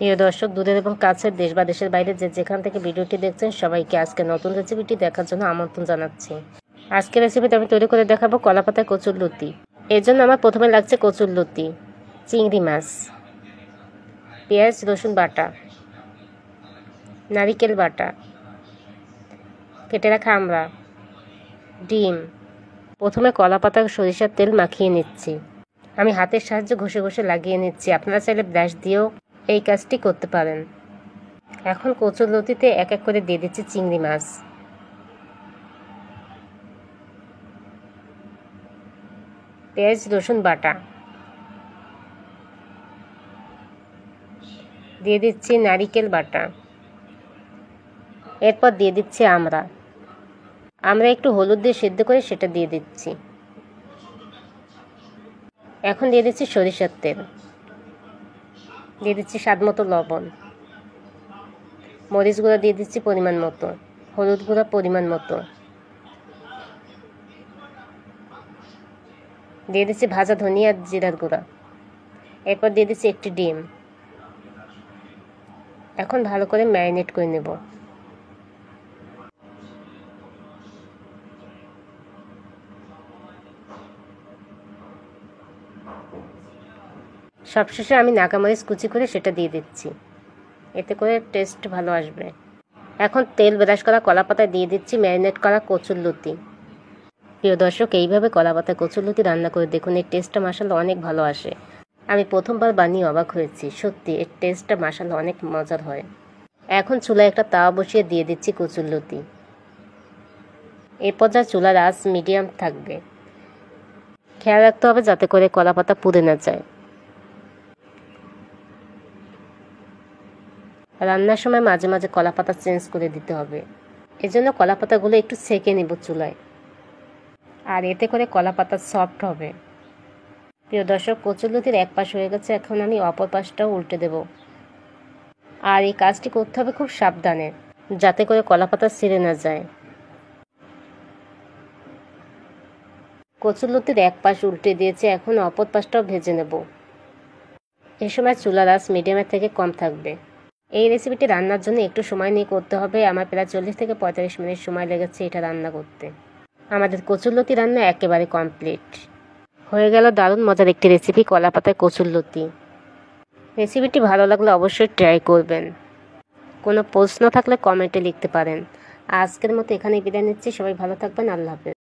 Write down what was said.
প্রিয় দর্শক, দূরের এবং কাছের দেশ বা দেশের বাইরে যে যেখান থেকে ভিডিওটি দেখছেন সবাইকে আজকে নতুন রেসিপিটি দেখার জন্য আমন্ত্রণ জানাচ্ছি। আজকের রেসিপিতে আমি তৈরি করে দেখাবো কলাপাতায় কচুরলতি। এর জন্য আমার প্রথমে লাগছে কচুরলতি, চিংড়ি মাছ, পেঁয়াজ রসুন বাটা, নারিকেল বাটা, কেটে রাখা আমড়া, ডিম। প্রথমে কলাপাতা সরিষার তেল মাখিয়ে নিচ্ছি। আমি হাতের সাহায্যে ঘষে ঘষে লাগিয়ে নিচ্ছি, আপনারা চাইলে ব্রাশ দিয়েও এই কাজটি করতে পারেন। এখন কচুরলতিতে এক এক করে দিয়ে দিচ্ছি চিংড়ি মাছ, পেঁয়াজ রসুন বাটা, দিয়ে দিচ্ছি নারিকেল বাটা, এরপর দিয়ে দিচ্ছি আমড়া একটু হলুদ দিয়ে সিদ্ধ করে সেটা দিয়ে দিচ্ছি। এখন দিয়ে দিচ্ছি সরিষার তেল, দিয়ে দিচ্ছি স্বাদ মতো লবণ, মরিচ গুঁড়া দিয়ে দিচ্ছি পরিমাণ মতো, হলুদ গুঁড়া পরিমাণ মতো, দিয়ে দিচ্ছি ভাজা ধনিয়া আর জিরার গুঁড়া, এরপর দিয়ে দিচ্ছি একটি ডিম। এখন ভালো করে ম্যারিনেট করে নেব। সবশেষে আমি নাগামরিচ কুচি করে সেটা দিয়ে দিচ্ছি, এতে করে টেস্ট ভালো আসবে। এখন তেল ব্রাশ করা কলাপাতায় দিয়ে দিচ্ছি ম্যারিনেট করা কচুরলতি। প্রিয় দর্শক, এইভাবে কলাপাতায় কচুরলতি রান্না করে দেখুন, এর টেস্টটা মাশাআল্লাহ অনেক ভালো আসে। আমি প্রথমবার বানিয়ে অবাক হয়েছি, সত্যি এর টেস্টটা মাশাআল্লাহ অনেক মজার হয়। এখন চুলায় একটা তাওয়া বসিয়ে দিয়ে দিচ্ছি কচুরলতি। এই পর্যায়ে চুলার আঁচ মিডিয়াম থাকবে। খেয়াল রাখতে হবে যাতে করে কলাপাতা পুড়ে না যায়। রান্নার সময় মাঝে মাঝে কলাপাতা চেঞ্জ করে দিতে হবে। এজন্য কলাপাতাগুলো একটু সেঁকে নেব চুলায়, আর এতে করে কলাপাতা সফট হবে। প্রিয় দর্শক, কচুরলতির এক পাশ হয়ে গেছে, এখন আমি অপর পাশটাও উল্টে দেব। আর এই কাজটি করতে হবে খুব সাবধানে, যাতে করে কলাপাতা ছিঁড়ে না যায়। কচুরলতির এক পাশ উল্টে দিয়েছে, এখন অপর পাশটাও ভেজে নেব। এই সময় চুলার আঁচ মিডিয়ামের থেকে কম থাকবে। এই রেসিপিটি রান্নার জন্য একটু সময় নিয়ে করতে হবে। আমার প্রায় 40 থেকে 45 মিনিট সময় লেগেছে এটা রান্না করতে। আমাদের কচুরলতি রান্না একেবারে কমপ্লিট হয়ে গেল। দারুণ মজার একটি রেসিপি, কলাপাতায় কচুরলতি। রেসিপিটি ভালো লাগলে অবশ্যই ট্রাই করবেন। কোনো প্রশ্ন থাকলে কমেন্টে লিখতে পারেন। আজকের মতো এখানেই বিদায় নিচ্ছি। সবাই ভালো থাকবেন। আল্লাহ হাফেজ।